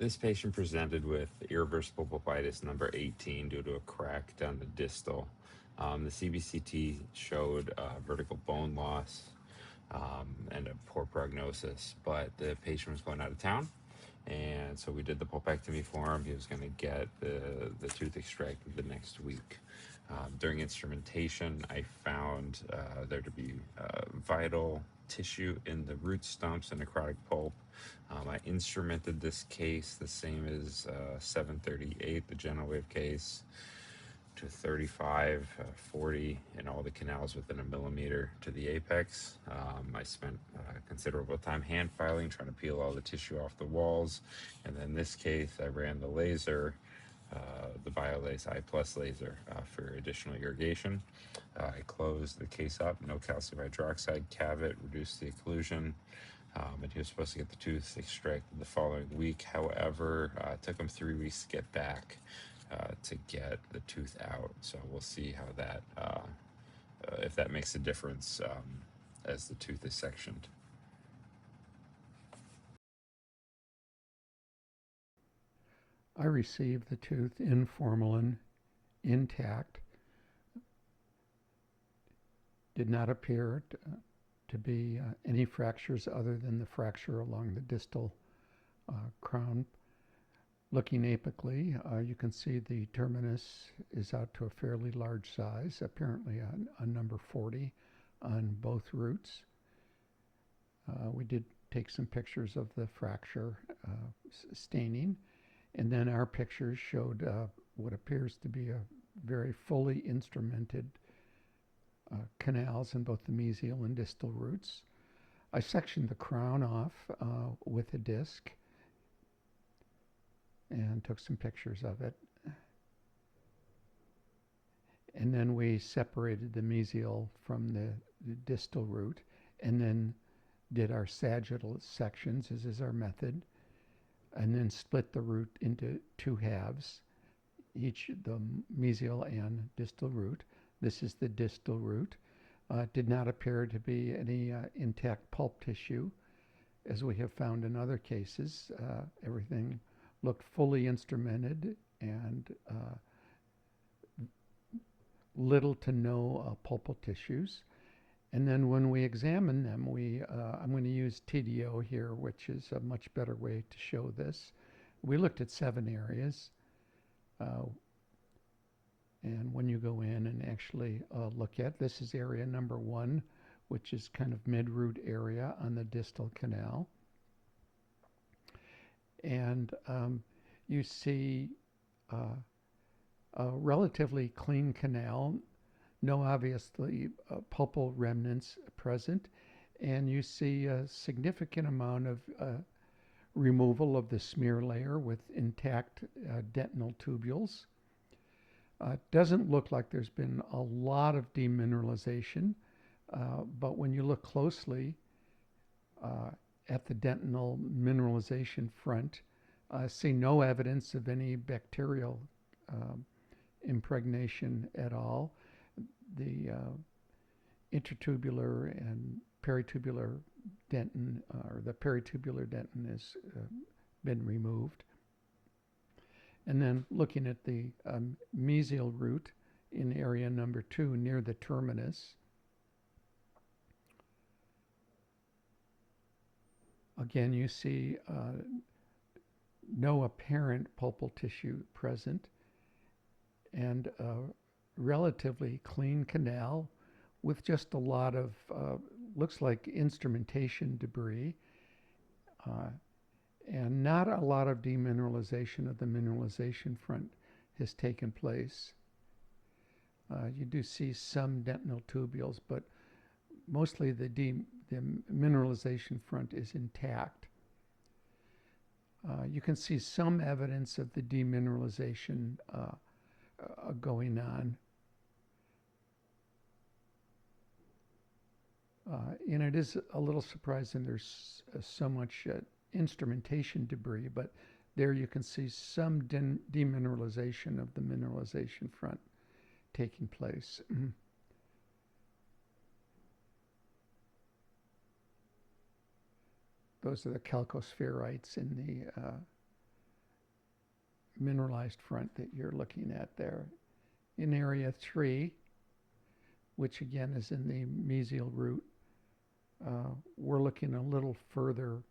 This patient presented with irreversible pulpitis number 18 due to a crack down the distal. The CBCT showed vertical bone loss and a poor prognosis, but the patient was going out of town, and so we did the pulpectomy for him. He was going to get the tooth extracted the next week. During instrumentation, I found there to be vital tissue in the root stumps and necrotic pulp. I instrumented this case the same as 738, the GenoWave case, to 35, 40 in all the canals within a millimeter to the apex. I spent considerable time hand filing, trying to peel all the tissue off the walls. And then this case, I ran the laser, the Biolase iPlus laser for additional irrigation. I closed the case up, no calcium hydroxide, cavit, reduced the occlusion. And he was supposed to get the tooth extracted the following week. However, it took him 3 weeks to get back to get the tooth out. So we'll see how that, if that makes a difference as the tooth is sectioned. I received the tooth in formalin, intact. Did not appear to be any fractures other than the fracture along the distal crown. Looking apically, you can see the terminus is out to a fairly large size, apparently a number 40 on both roots. We did take some pictures of the fracture staining, and then our pictures showed what appears to be a very fully instrumented canals in both the mesial and distal roots. I sectioned the crown off with a disc and took some pictures of it. And then we separated the mesial from the distal root, and then did our sagittal sections, as is our method, and then split the root into two halves, each the mesial and distal root. This is the distal root. Did not appear to be any intact pulp tissue, as we have found in other cases. Everything looked fully instrumented and little to no pulpal tissues. And then when we examine them, I'm going to use TDO here, which is a much better way to show this. We looked at 7 areas. And when you go in and actually look at, this is area number 1, which is kind of mid-root area on the distal canal. And you see a relatively clean canal, no obviously pulpal remnants present, and you see a significant amount of removal of the smear layer with intact dentinal tubules. Doesn't look like there's been a lot of demineralization, but when you look closely at the dentinal mineralization front, see no evidence of any bacterial impregnation at all. The intertubular and peritubular dentin, or the peritubular dentin, has been removed. And then looking at the mesial root in area number 2 near the terminus, again you see no apparent pulpal tissue present, and a relatively clean canal with just a lot of, looks like instrumentation debris, and not a lot of demineralization of the mineralization front has taken place. You do see some dentinal tubules, but mostly the mineralization front is intact. You can see some evidence of the demineralization going on. And it is a little surprising there's so much instrumentation debris, but there you can see some demineralization of the mineralization front taking place. Those are the chalcospherites in mineralized front that you're looking at there. In area 3, which again is in the mesial root, we're looking a little further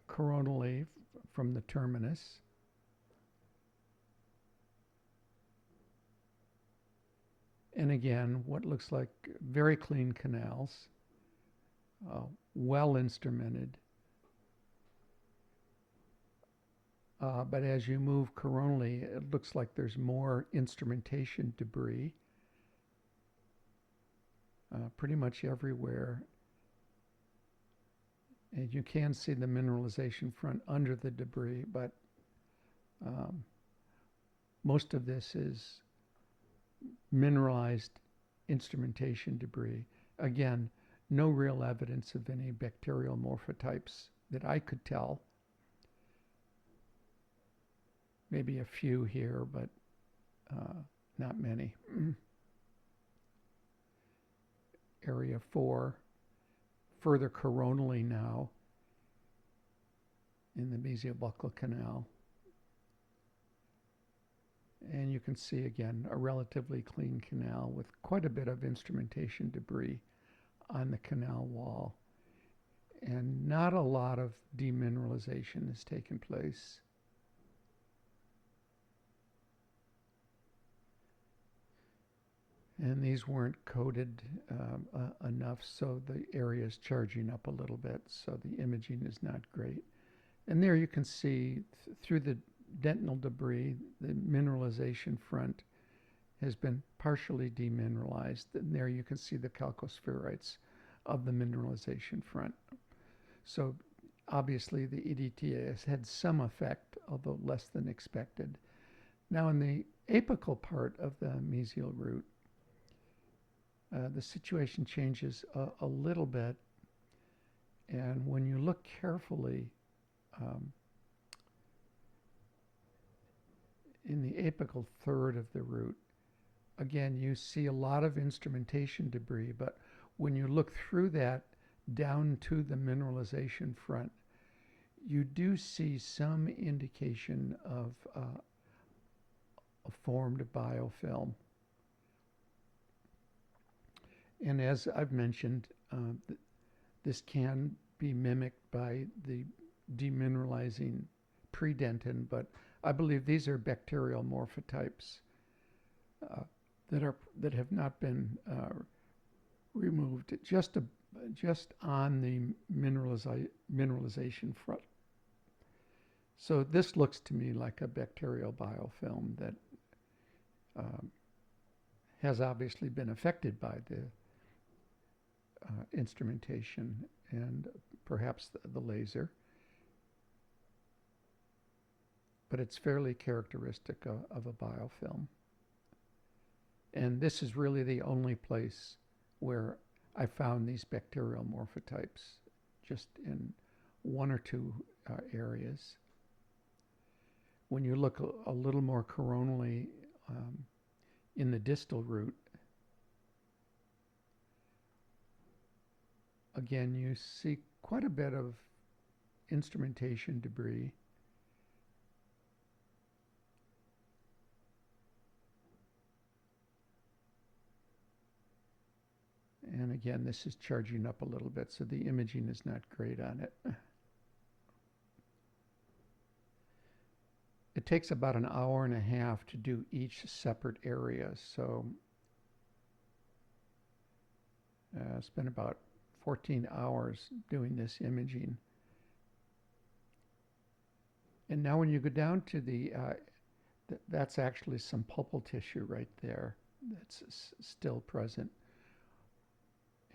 coronally from the terminus. And again, what looks like very clean canals, well instrumented. But as you move coronally, it looks like there's more instrumentation debris pretty much everywhere. And you can see the mineralization front under the debris, but most of this is mineralized instrumentation debris. Again, no real evidence of any bacterial morphotypes that I could tell. Maybe a few here, but not many. Area 4, further coronally now in the mesiobuccal canal. And you can see again a relatively clean canal with quite a bit of instrumentation debris on the canal wall. And not a lot of demineralization has taken place. And these weren't coated enough, so the area is charging up a little bit, so the imaging is not great. And there you can see through the dentinal debris, the mineralization front has been partially demineralized. And there you can see the chalcospheroids of the mineralization front. So obviously the EDTA has had some effect, although less than expected. Now in the apical part of the mesial root, the situation changes a little bit, and when you look carefully in the apical third of the root, again you see a lot of instrumentation debris, but when you look through that down to the mineralization front, you do see some indication of a formed biofilm. And as I've mentioned, this can be mimicked by the demineralizing predentin, but I believe these are bacterial morphotypes that have not been removed just on the mineralization front. So this looks to me like a bacterial biofilm that has obviously been affected by the instrumentation and perhaps the laser, but it's fairly characteristic of a biofilm. And this is really the only place where I found these bacterial morphotypes, just in one or two areas. When you look a little more coronally in the distal root, again, you see quite a bit of instrumentation debris. And again, this is charging up a little bit, so the imaging is not great on it. It takes about an hour and a half to do each separate area, so spent about 14 hours doing this imaging. And now when you go down to the, that's actually some pulpal tissue right there that's still present.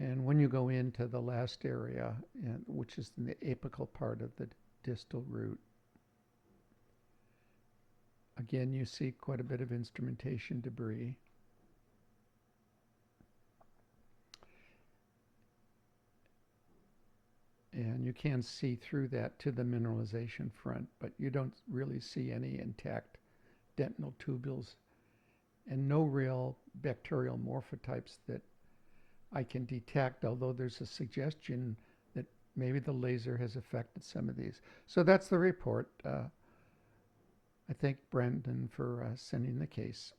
And when you go into the last area, which is in the apical part of the distal root, again, you see quite a bit of instrumentation debris. And you can see through that to the mineralization front, but you don't really see any intact dentinal tubules and no real bacterial morphotypes that I can detect, although there's a suggestion that maybe the laser has affected some of these. So that's the report. I thank Brendan for sending the case.